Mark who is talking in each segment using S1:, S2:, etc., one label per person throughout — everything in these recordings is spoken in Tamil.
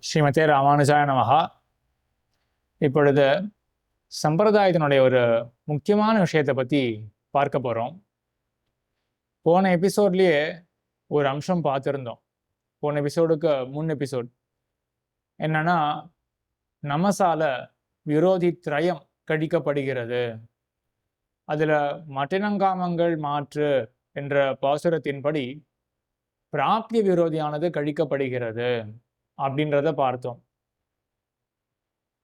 S1: ஸ்ரீமதே ராமானுஜாய நமஹா. இப்பொழுது சம்பிரதாயத்தினுடைய ஒரு முக்கியமான விஷயத்தை பற்றி பார்க்க போகிறோம். போன எபிசோட்லேயே ஒரு அம்சம் பார்த்துருந்தோம். போன எபிசோடுக்கு முன் எபிசோட் என்னன்னா, நமசால விரோதி திரயம் கழிக்கப்படுகிறது. அதில் மட்டினங்காமங்கள் மாற்று என்ற பாசுரத்தின்படி பிராப்திய விரோதியானது கழிக்கப்படுகிறது அப்படின்றத பார்த்தோம்.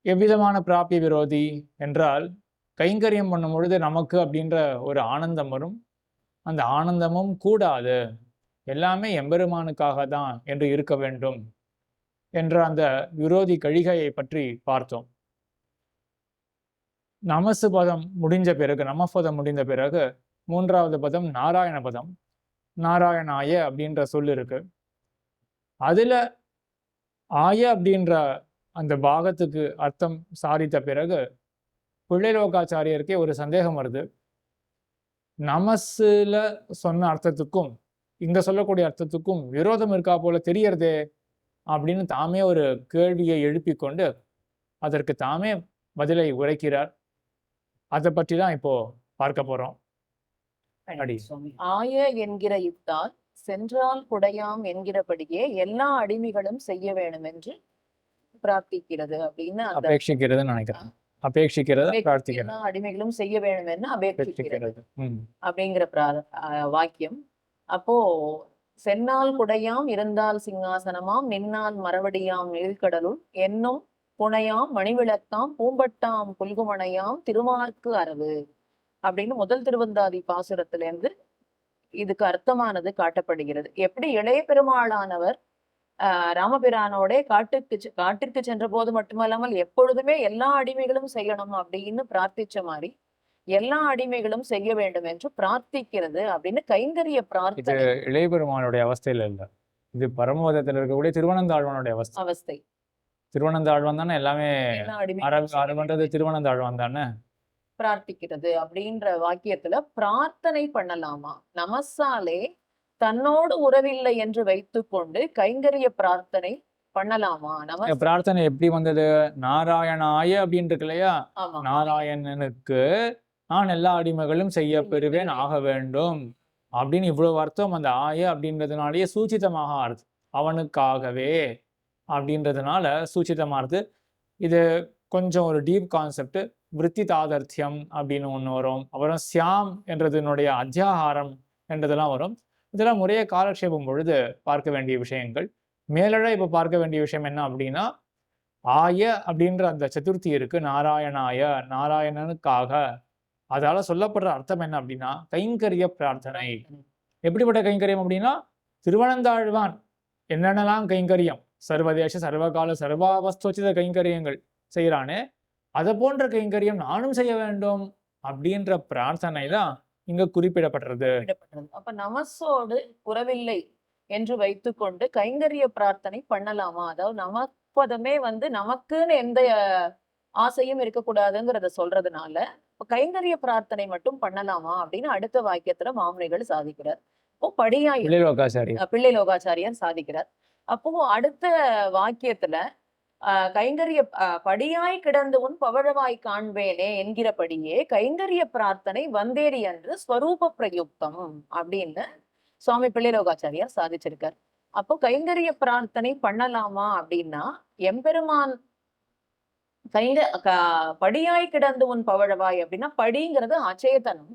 S1: எவ்விதமான பிராப்திய விரோதி என்றால், கைங்கரியம் பண்ணும் பொழுது நமக்கு அப்படின்ற ஒரு ஆனந்தம் வரும். அந்த ஆனந்தமும் கூடாது, எல்லாமே எம்பெருமானுக்காக தான் என்று இருக்க வேண்டும் என்ற அந்த விரோதி கழிகையை பற்றி பார்த்தோம். நமசு பதம் முடிஞ்ச பிறகு, நமபதம் முடிந்த பிறகு மூன்றாவது பதம் நாராயண பதம். நாராயணாய அப்படின்ற சொல் இருக்கு. அதுல ஆய அப்படின்ற அந்த பாகத்துக்கு அர்த்தம் சாதித்த பிறகு பிள்ளைலோகாச்சாரியருக்கே ஒரு சந்தேகம் வருது. நமசுல சொன்ன அர்த்தத்துக்கும் இங்க சொல்லக்கூடிய அர்த்தத்துக்கும் விரோதம் இருக்கா போல தெரியறதே அப்படின்னு தாமே ஒரு கேள்வியை எழுப்பி கொண்டு அதற்கு தாமே பதிலை உரைக்கிறார். அதை பற்றி தான் இப்போ பார்க்க போறோம்.
S2: ஆய என்கிற யுக்தால் சென்றால் குடையாம் என்கிறபடியே எல்லா அடிமைகளும் செய்ய வேண்டும் என்று பிரார்த்திக்கிறது அப்படின்னு
S1: அபேட்சிக்கிறது நினைக்கிறேன். அபேட்சிக்கிறது
S2: எல்லா அடிமைகளும் செய்ய வேண்டும் என்று அபேட்சிக்கிறது அப்படிங்கிற வாக்கியம். அப்போ சென்னால் குடையாம் இருந்தால் சிங்காசனமாம் நின்னால் மரவடியாம் நீழ்கடலுள் என்னும் புனையாம் மணிவிளக்காம் பூம்பட்டாம் புல்குமணையாம் திருமார்க்கு அரவு அப்படின்னு முதல் திருவந்தாதி பாசுரத்திலிருந்து இதுக்கு அர்த்தமானது காட்டப்படுகிறது. எப்படி இளைய பெருமாளானவர் ராமபிரானோட காட்டிற்கு சென்ற போது மட்டுமல்லாமல் எப்பொழுதுமே எல்லா அடிமைகளும் செய்யணும் அப்படின்னு பிரார்த்திச்ச மாதிரி எல்லா அடிமைகளும் செய்ய வேண்டும் என்று பிரார்த்திக்கிறது அப்படின்னு கைங்கரிய பிரார்த்தனை.
S1: இளைய பெருமானுடைய அவஸ்தையில இல்ல, இது பரமபதத்தில் இருக்கக்கூடிய திருவனந்தாழ்வானுடைய அவஸ்தை. திருவனந்தாழ்வான் தானே எல்லாமே பண்றது, திருவனந்தாழ்வான் தானே
S2: பிரார்த்திக்கிறது அப்படின்ற வாக்கியத்துல பிரார்த்தனை பண்ணலாமா? நமசாலே தன்னோடு உறவில்லை என்று வைத்துக்கொண்டு கைங்கரிய பிரார்த்தனை பண்ணலாமா?
S1: பிரார்த்தனை எப்படி வந்தது? நாராயணாய அப்படின்னு இருக்கு இல்லையா, நாராயணனுக்கு நான் எல்லா அடிமைகளும் செய்ய பெறுவேன் ஆக வேண்டும் அப்படின்னு இவ்வளவு அர்த்தம் அந்த ஆய அப்படின்றதுனாலேயே சூச்சிதமாக ஆறுது. அவனுக்காகவே அப்படின்றதுனால சூச்சிதமாறுது. இது கொஞ்சம் ஒரு டீப் கான்செப்ட். விருத்தி தாதர்த்தியம் அப்படின்னு ஒன்று வரும். அப்புறம் சியாம் என்றதனுடைய அத்தியாகாரம் என்றதெல்லாம் வரும். இதெல்லாம் முறைய காலக்ஷேபம் பொழுது பார்க்க வேண்டிய விஷயங்கள். மேலட இப்போ பார்க்க வேண்டிய விஷயம் என்ன அப்படின்னா, ஆய அப்படின்ற அந்த சதுர்த்தி இருக்கு, நாராயணாய, நாராயணனுக்காக. அதால சொல்லப்படுற அர்த்தம் என்ன அப்படின்னா, கைங்கரிய பிரார்த்தனை. எப்படிப்பட்ட கைங்கரியம் அப்படின்னா, திருவனந்தாழ்வான் என்னென்னலாம் கைங்கரியம், சர்வதேச சர்வகால சர்வாவஸ்தோச்சித கைங்கரியங்கள் செய்யறானே, அதை போன்ற கைங்கரியம் நானும் செய்ய வேண்டும் அப்படின்ற பிரார்த்தனை தான் இங்க குறிப்பிடப்படுறது.
S2: அப்ப நமசோடு உறவில்லை என்று வைத்துக்கொண்டு கைங்கரிய பிரார்த்தனை பண்ணலாமா? அதாவது நமப்பதமே நமக்குன்னு எந்த ஆசையும் இருக்கக்கூடாதுங்கிறத சொல்றதுனால கைங்கரிய பிரார்த்தனை மட்டும் பண்ணலாமா அப்படின்னு அடுத்த வாக்கியத்துல மாமுனிகள் சாதிக்கிறார். அப்போ படியாய் பிள்ளை லோகாச்சாரியார் சாதிக்கிறார். அப்போ அடுத்த வாக்கியத்துல கைங்கரிய படியாய் கிடந்து உன் பவழவாய் காண்பேனே என்கிறபடியே கைங்கரிய பிரார்த்தனை வந்தேரி என்று ஸ்வரூப பிரயுக்தம் அப்படின்னு சுவாமி பிள்ளைலோகாச்சாரியார் சாதிச்சிருக்கார். அப்போ கைங்கரிய பிரார்த்தனை பண்ணலாமா அப்படின்னா, எம்பெருமான் படியாய் கிடந்து உன் பவழவாய் அப்படின்னா, படிங்கிறது அச்சேதனம்.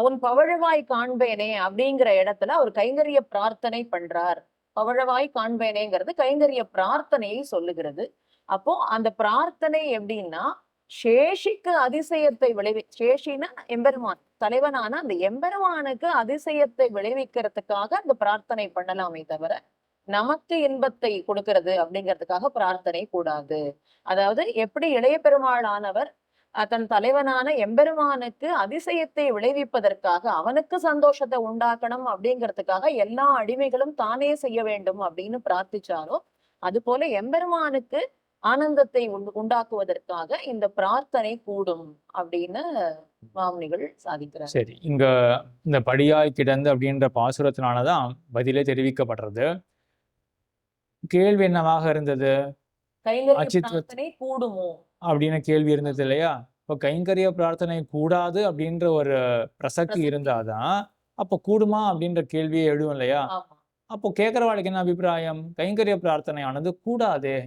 S2: உன் பவழவாய் காண்பேனே அப்படிங்கிற இடத்துல அவர் கைங்கரிய பிரார்த்தனை பண்றார். பவழவாய் காண்பேனேங்கிறது கைங்கரிய பிரார்த்தனையை சொல்லுகிறது. அப்போ அந்த பிரார்த்தனை எப்படின்னா, சேஷிக்கு அதிசயத்தை சேஷினா எம்பெருமான், தலைவனான அந்த எம்பெருமானுக்கு அதிசயத்தை விளைவிக்கிறதுக்காக அந்த பிரார்த்தனை பண்ணலாமே தவிர நமக்கு இன்பத்தை கொடுக்கிறது அப்படிங்கிறதுக்காக பிரார்த்தனை கூடாது. அதாவது எப்படி இளைய பெருமாளானவர் தன் தலைவனான எம்பெருமானுக்கு அதிசயத்தை விளைவிப்பதற்காக, அவனுக்கு சந்தோஷத்தை உண்டாக்கணும் அப்படிங்கிறதுக்காக எல்லா அடிமைகளும் தானே செய்ய வேண்டும் அப்படின்னு பிரார்த்திச்சாரோ, அது போல எம்பெருமானுக்கு ஆனந்தத்தை உண்டாக்குவதற்காக இந்த பிரார்த்தனை கூடும் அப்படின்னு மாமுனிகள் சாதிக்கிறார்.
S1: சரி, இங்க இந்த படியாய் கிடந்து அப்படின்ற பாசுரத்தினாலதான் பதிலே தெரிவிக்கப்படுறது. கேள்வி என்னவாக இருந்தது?
S2: கைங்கரிய
S1: அச்சித்வத்
S2: பிரார்த்தனை கூடுமோ?
S1: அப்படின்னு கேள்வி இருந்தது இல்லையா? இப்போ கைங்கரிய பிரார்த்தனை கூடாது அப்படின்ற ஒரு பிரசக்தி
S2: பிரசக்தி.
S1: இருந்தாதான், அப்போ கூடுமா அப்படின்ற கேள்வியே எழும் இல்லையா?
S2: ஆமா.
S1: அப்போ கேட்கிறவாளுக்கு என்ன அபிப்பிராயம்? கைங்கரிய பிரார்த்தனையானது கூடாதே.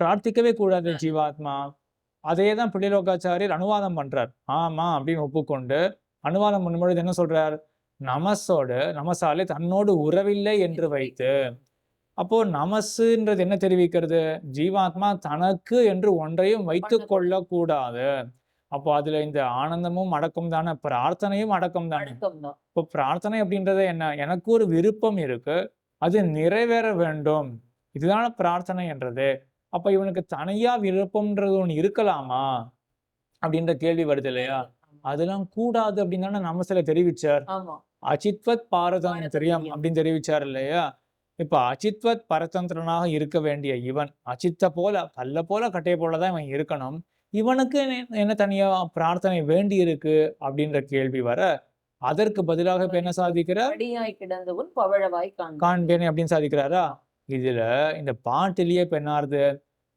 S1: பிரார்த்திக்கவே கூடாது ஜீவாத்மா. அதே தான் பிள்ளைலோகாச்சாரியர் அனுவாதம் பண்றார். ஆமா அப்படின்னு ஒப்புக்கொண்டு, அனுவாதம் பண்ணும்பொழுது என்ன சொல்றார்? நமசாலே தன்னோடு உறவில்லை என்று வைத்து. அப்போ நமசுன்றது என்ன தெரிவிக்கிறது? ஜீவாத்மா தனக்கு என்று ஒன்றையும் வைத்துக் கொள்ளக்கூடாது. அப்போ அதுல இந்த ஆனந்தமும் அடக்கம் தானே, பிரார்த்தனையும் அடக்கம் தானே.
S2: அடக்கம் தான்.
S1: இப்போ பிரார்த்தனை அப்படின்றது என்ன? எனக்கு ஒரு விருப்பம் இருக்கு. அது நிறைவேற வேண்டும். இதுதான பிரார்த்தனை என்றது. அப்ப இவனுக்கு தனியா விருப்பம்ன்றது ஒண்ணு இருக்கலாமா? அப்படின்ற கேள்வி வருது இல்லையா? அதெல்லாம் கூடாது அப்படின்னு தானே நமசில தெரிவிச்சார்.
S2: ஆமா.
S1: அச்சித்வத் பாரதந்திரியம்
S2: பாரதந்திரியம்.
S1: அப்படின்னு தெரிவிச்சார் இல்லையா? இப்ப அச்சித்வத் பரதந்திரனாக இருக்க வேண்டிய இவன், அச்சித்த போல கல்ல போல கட்டைய போல தான் இவன் இருக்கணும். இவனுக்கு என்ன தனியா பிரார்த்தனை வேண்டி இருக்கு அப்படின்ற கேள்வி வர, அதற்கு பதிலாக இப்ப என்ன சாதிக்கிறார்?
S2: படியாய் கிடந்தவன் பவழவாய்
S1: காண்பேனே அப்படின்னு சாதிக்கிறாரா? இதுல இந்த பாட்டிலேயே இப்ப என்ன ஆறுது?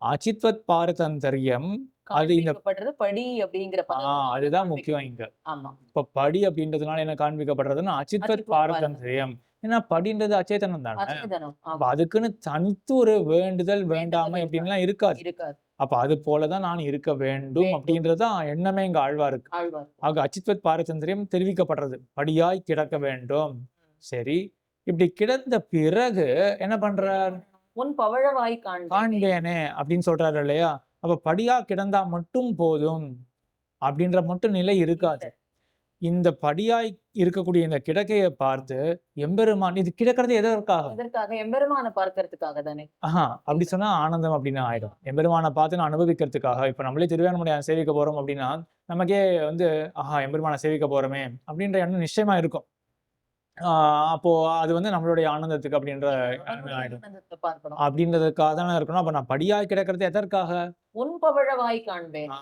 S1: அச்சித்வத் பாரதந்திரியம் அது இந்த
S2: காண்பிக்கப்படுறது படி அப்படிங்கிற பதம்
S1: அதுதான் முக்கியம் இங்க.
S2: ஆமா.
S1: இப்ப படி அப்படின்றதுனால என்ன காண்பிக்கப்படுறதுன்னா அச்சித்வத்
S2: அச்சித்வத்
S1: பாரதந்திரியம். ஏன்னா படின்றது அச்சேதனம் தானே.
S2: அச்சேதனம்.
S1: அப்ப
S2: ஆமா.
S1: அதுக்குன்னு தனித்து ஒரு வேண்டுதல் வேண்டாமை அப்படின்லாம் இருக்காது.
S2: இருக்காது.
S1: அப்ப அது போலதான் நான் இருக்க வேண்டும் அப்படின்றதுதான் எண்ணமே இங்க ஆழ்வாருக்கு.
S2: ஆழ்வார்.
S1: ஆக அச்சித்வத் பாரதந்திரியம் தெரிவிக்கப்படுறது. படியாய் கிடக்க வேண்டும். சரி, இப்படி கிடந்த பிறகு என்ன பண்றார்?
S2: உன் பவழவாய்
S1: காண்பேனே அப்படின்னு சொல்றாரு இல்லையா? அப்ப படியா கிடந்தா மட்டும் போதும் அப்படின்ற மட்டும் நிலை இருக்காது. இந்த படியாய் இருக்கக்கூடிய இந்த கிடக்கைய பார்த்து எம்பெருமான் இது கிடக்கிறது எதற்காக?
S2: இதற்காக எம்பெருமான பார்க்கறதுக்காக தானே.
S1: அப்படி சொன்னா ஆனந்தம் அப்படின்னு ஆயிடும். எம்பெருமான பார்த்து நான் அனுபவிக்கிறதுக்காக. இப்ப நம்மளே திருவேங்கடமுடியானை சேவிக்க போறோம் அப்படின்னா, நமக்கே வந்து எம்பெருமான சேவிக்க போறோமே அப்படின்ற எண்ணம் நிச்சயமா இருக்கும். அப்போ அது வந்து நம்மளுடைய ஆனந்தத்துக்கு அப்படின்ற ஆயிடும்.
S2: ஆனந்தத்தை பார்க்கணும்.
S1: அப்படின்றதுக்காக தானே இருக்கணும். அப்ப நான் படியாய் கிடக்கிறது எதற்காக?
S2: உன் பவழவாய் காண்பேன்.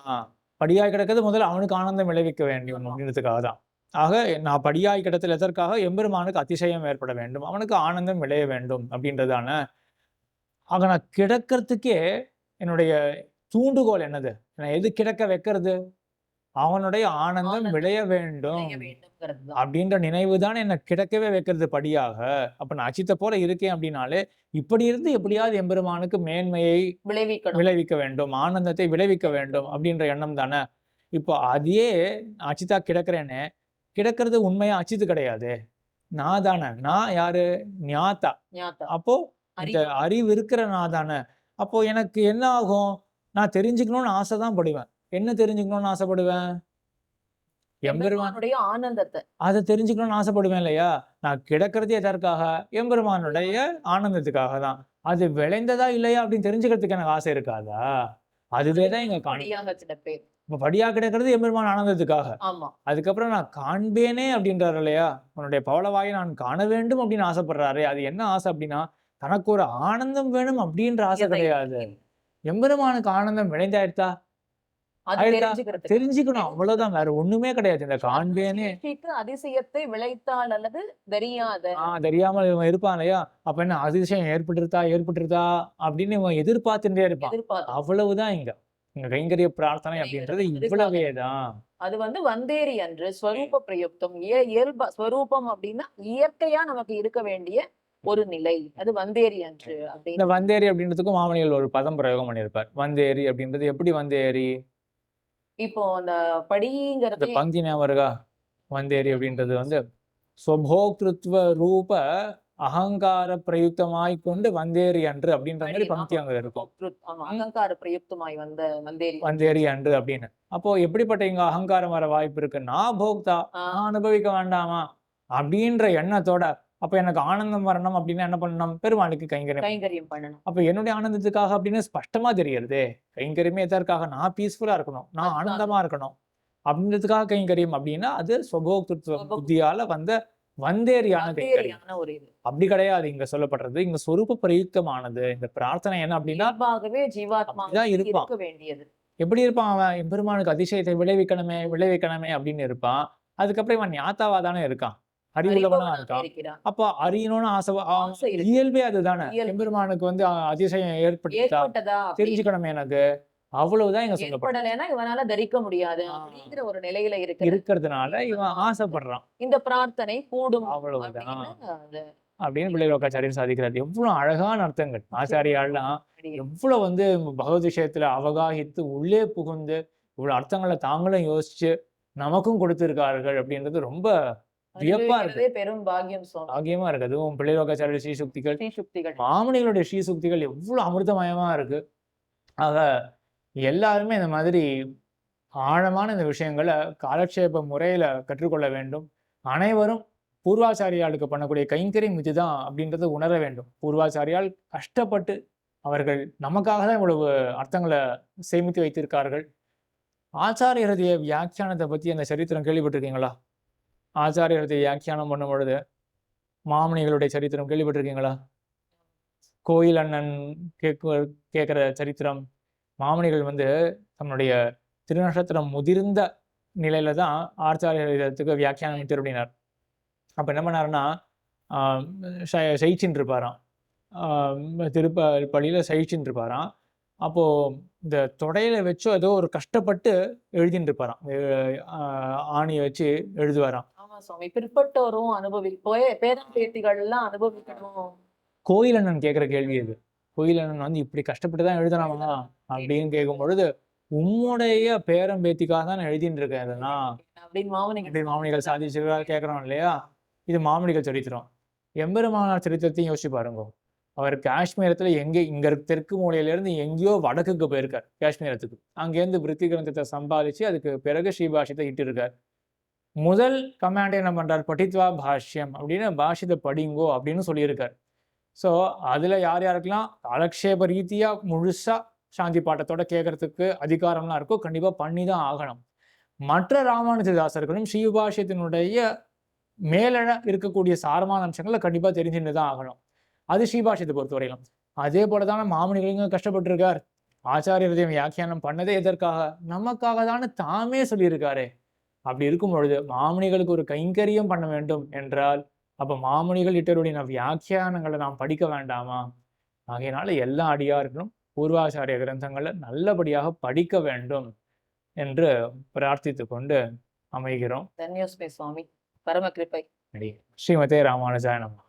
S1: படியாய் கிடக்கிறது முதல்ல அவனுக்கு ஆனந்தம் விளைவிக்க வேண்டும் அப்படின்றதுக்காக தான். ஆக நான் படியாய் கிடத்தல் எதற்காக? எம்பெருமானுக்கு அதிசயம் ஏற்பட வேண்டும். அவனுக்கு ஆனந்தம் விளைய வேண்டும் அப்படின்றதான. ஆக நான் கிடக்கிறதுக்கே என்னுடைய தூண்டுகோல் என்னது? நான் எது கிடக்க வைக்கிறது? அவனுடைய ஆனந்தம் விளைய வேண்டும்
S2: விளைய வேண்டும்ங்கிறது தான்.
S1: அப்படின்ற நினைவு தான் என்ன கிடக்கவே வைக்கிறது படியாக. அப்ப நான் அச்சித்த போல இருக்கேன் அப்படின்னாலே, இப்படி இருந்து எப்படியாவது எம்பெருமானுக்கு மேன்மையை
S2: விளைவிக்கணும்.
S1: விளைவிக்க வேண்டும், ஆனந்தத்தை விளைவிக்க வேண்டும் அப்படின்ற எண்ணம் தானே. இப்போ அதையே அச்சித்தா கிடக்கிறேனே, கிடக்கிறது உண்மையா அச்சித்து கிடையாதே. நான் தானே. நான் யாரு? ஞாத்தா.
S2: ஞாத்தா.
S1: அப்போ இந்த அறிவு இருக்கிற நான் தானே. அப்போ எனக்கு என்ன ஆகும்? நான் தெரிஞ்சுக்கணும்னு ஆசை தான் படுவேன். என்ன தெரிஞ்சுக்கணும்னு ஆசைப்படுவேன்?
S2: எம்பெருமானுடைய ஆனந்தத்தை.
S1: அத தெரிஞ்சுக்கணும்னு ஆசைப்படுவேன் இல்லையா? நான் கிடக்கிறது எதற்காக? எம்பெருமானுடைய ஆனந்தத்துக்காக தான். அது விளைந்ததா இல்லையா அப்படின்னு தெரிஞ்சுக்கிறதுக்கு எனக்கு ஆசை இருக்காதா? அதுவே தான் இங்க
S2: படியாக கிடப்பேன்.
S1: இப்ப படியா கிடக்கிறது எம்பெருமான் ஆனந்தத்துக்காக.
S2: ஆமா.
S1: அதுக்கப்புறம் நான் காண்பேனே அப்படின்றாரு இல்லையா? உன்னுடைய பவளவாயை நான் காண வேண்டும் அப்படின்னு ஆசைப்படுறாரே, அது என்ன ஆசை அப்படின்னா, தனக்கு ஒரு ஆனந்தம் வேணும் அப்படின்ற ஆசை கிடையாது. எம்பெருமானுக்கு ஆனந்தம் விளைந்தாயிடுதா? தெரிஞ்சுக்கணும் அவ்வளவுதான், வேற ஒண்ணுமே கிடையாது. இந்த காண்பேனே
S2: அதிசயத்தை விளைத்தால் அல்லது தெரியாத
S1: தெரியாமல் இவன் இருப்பான் இல்லையா? அப்ப என்ன அதிசயம் ஏற்பட்டுருதா அப்படின்னு இவன் எதிர்பார்த்துட்டே இருப்பான். அவ்வளவுதான் இங்க கைங்கரிய பிரார்த்தனை அப்படின்றது இவ்வளவேதான்.
S2: அது வந்து வந்தேரி அன்று ஸ்வரூப பிரயுக்தம். இயல்பா ஸ்வரூபம் அப்படின்னா இயற்கையா நமக்கு இருக்க வேண்டிய ஒரு நிலை. அது வந்தேரி அன்று.
S1: இந்த வந்தேரி அப்படின்றதுக்கும் மாமனிகள் ஒரு பதம் பிரயோகம் பண்ணியிருப்பார். வந்தேரி அப்படின்றது எப்படி வந்தேரி?
S2: இப்போ அந்த படிங்கிறது
S1: பங்கி ஞாபகா? வந்தேரி அப்படின்றது வந்து ஸ்வபோக்திருத்வ ரூப அகங்கார பிரயுக்தமாய் கொண்டு வந்தேரி அன்று அப்படின்ற மாதிரி பங்கி அங்க இருக்கும்.
S2: அகங்கார பிரயுக்தமாய் வந்த
S1: வந்தேரி அன்று அப்படின்னு. அப்போ எப்படிப்பட்ட இங்க அகங்காரம் வர வாய்ப்பு இருக்கு? நான் போக்தா, நான் அனுபவிக்க வேண்டாமா அப்படின்ற எண்ணத்தோட, அப்ப எனக்கு ஆனந்தம் வரணும் அப்படின்னா என்ன பண்ணணும்? பெருமாளுக்கு கைங்கரியம் பண்ணணும். அப்ப என்னுடைய ஆனந்தத்துக்காக அப்படின்னு ஸ்பஷ்டமா தெரியுது. கைங்கரியமே எதற்காக? நான் பீஸ்ஃபுல்லா இருக்கணும், நான் ஆனந்தமா இருக்கணும் அப்படின்றதுக்காக கைங்கரியம் அப்படின்னா அது ஸ்வபோக்திருத்வ புத்தியால வந்த வந்தேரியான கைங்கரியம். அப்படி கிடையாது இங்க சொல்லப்படுறது. இங்க சொரூப பிரயுக்தமானது. இந்த பிரார்த்தனை என்ன அப்படின்னா
S2: ஜீவாத்மா இருக்க வேண்டியது.
S1: எப்படி இருப்பான் அவன்? எம்பெருமானுக்கு அதிசயத்தை விளைவிக்கணுமே அப்படின்னு இருப்பான். அதுக்கப்புறம் இவன் ஞாத்தாவா தானே இருக்கான். அறிவுள்ளவனா
S2: அறிபவனாக
S1: இருக்கான்.
S2: இருக்கிறான்.
S1: அப்ப அறியணும்னு
S2: ஆசை இருக்கு.
S1: இயல்பே அதுதானே.
S2: இயல்பு.
S1: எம்பெருமானுக்கு வந்து அதிசயம் ஏற்பட்டுச்சா,
S2: ஏற்பட்டதா அப்படின்னு
S1: தெரிஞ்சுக்கணுமே எனக்கு. அவ்வளவுதான் இங்க சொல்லப்படும்.
S2: ஏற்படலைன்னா இவனால தரிக்க முடியாது அப்படிங்கிற ஒரு நிலையில
S1: இருக்கிறதுனால இவன் ஆசைப்படுறான்.
S2: இந்த பிரார்த்தனை கூடும்
S1: அவ்வளவுதான்
S2: அப்படின்னு அது
S1: அப்படின்னு பிள்ளைலோகாச்சாரியர் சாதிக்கிறார். எவ்வளவு அழகான அர்த்தங்கள். ஆச்சாரியாள்லாம் எவ்வளவு வந்து பகவத் விஷயத்துல அவகாகித்து உள்ளே புகுந்து இவ்வளவு அர்த்தங்களை தாங்களும் யோசிச்சு நமக்கும் கொடுத்திருக்கார்கள் அப்படின்றது ரொம்ப வியப்பா இருக்கு.
S2: அனுபவிக்கிறதே பெரும் பாக்கியம் சுவாமி.
S1: பாக்கியமா இருக்கு. அதுவும் பிள்ளைலோகாச்சாரிய ஸ்ரீசுக்திகள்,
S2: ஸ்ரீசுக்திகள்.
S1: மாமுனிகளுடைய ஸ்ரீசுக்திகள் எவ்வளவு அமிர்தமயமா இருக்கு. ஆக எல்லாருமே இந்த மாதிரி ஆழமான இந்த விஷயங்களை காலக்ஷேப முறையில கற்றுக்கொள்ள வேண்டும். அனைவரும் பூர்வாச்சாரியாளுக்கு பண்ணக்கூடிய கைங்கரியம் இதுதான் அப்படின்றத உணர வேண்டும். பூர்வாச்சாரியால் கஷ்டப்பட்டு அவர்கள் நமக்காக தான் இவ்வளவு அர்த்தங்களை சேமித்து வைத்திருக்கார்கள். ஆச்சாரிய ஹிருதய வியாக்கியானத்தை பத்தி அந்த சரித்திரம் கேள்விப்பட்டிருக்கீங்களா? ஆச்சாரிய ஹிருதய வியாக்கியானம் பண்ணும் பொழுது மாமுனிகளுடைய சரித்திரம் கேள்விப்பட்டிருக்கீங்களா? கோயில் அண்ணன் கேட்கிற சரித்திரம். மாமுனிகள் வந்து தன்னுடைய திருநட்சத்திரம் முதிர்ந்த நிலையில தான் ஆச்சாரிய ஹிருதயத்துக்கு வியாக்கியானம் திருடினார். அப்ப என்ன பண்ணாருன்னா சயிச்சின்னு இருப்பாராம். திருப்பலியில சயிச்சின்னு இருப்பாராம். அப்போ இந்த தொடையில வச்சோ ஏதோ ஒரு கஷ்டப்பட்டு எழுதின்னு இருப்பாராம். ஆணியை வச்சு எழுதுவாராம்.
S2: ஆமா சுவாமி, பிற்பட்டோரும் பேரன் பேத்திகள் எல்லாம் அனுபவிக்கணும்.
S1: கோயிலண்ணன் கேட்கிற கேள்வி இது. கோயிலண்ணன் வந்து இப்படி கஷ்டப்பட்டு தான் எழுதலாமா அப்படின்னு கேட்கும் பொழுது, உம்முடைய பேரன் பேத்திக்காக தான் நான் எழுதிட்டு இருக்கேன் இதெல்லாம் அப்படின்னு மாமுனிகள் சாதிச்சு கேட்கறோம் இல்லையா? இது மாமுனிகள் சரித்திரம். எம்பெருமானார் சரித்திரத்தையும் யோசிச்சு பாருங்க. அவர் காஷ்மீரத்துல இங்க தெற்கு மூலையிலிருந்து எங்கேயோ வடக்குக்கு போயிருக்கார் காஷ்மீரத்துக்கு. அங்கேருந்து விருத்தி கிரந்தத்தை சம்பாதிச்சு அதுக்கு பிறகு ஸ்ரீபாஷ்யத்தை இட்டு இருக்கார். முதல் கமாண்ட் என்ன பண்றார்? படித்வா பாஷ்யம் அப்படின்னு பாஷ்யத்தை படிங்கோ அப்படின்னு சொல்லியிருக்கார். ஸோ அதுல யாருக்கெல்லாம் காலக்ஷேப ரீதியா முழுசா சாந்தி பாட்டத்தோட கேட்கறதுக்கு அதிகாரம்லாம் இருக்கோ கண்டிப்பா பண்ணிதான் ஆகணும். மற்ற ராமானுஜதாசர்களும் ஸ்ரீபாஷ்யத்தினுடைய மேலழ இருக்கக்கூடிய சாரமான அம்சங்களை கண்டிப்பா தெரிஞ்சுட்டு தான் ஆகணும். அது ஸ்ரீபாஷ்யத்தை பொறுத்தவரையிலும். அதே போலதான மாமுனிகளுங்க கஷ்டப்பட்டிருக்கார். ஆச்சாரிய ஹிருதயம் வியாக்கியானம் பண்ணதே எதற்காக? நமக்காக தானே தாமே சொல்லியிருக்காரே. அப்படி இருக்கும் பொழுது மாமுனிகளுக்கு ஒரு கைங்கரியம் பண்ண வேண்டும் என்றால் அப்ப மாமுனிகள் இட்டருடைய வியாக்கியானங்களை நாம் படிக்க வேண்டாமா? ஆகையினால எல்லா அடியார்களும் பூர்வாச்சாரிய கிரந்தங்களை நல்லபடியாக படிக்க வேண்டும் என்று பிரார்த்தித்து கொண்டு அமைகிறோம்.
S2: தன்யோஸ்மே சுவாமி, பரம கிருபை.
S1: ஸ்ரீமதே ராமானுஜாய நமः.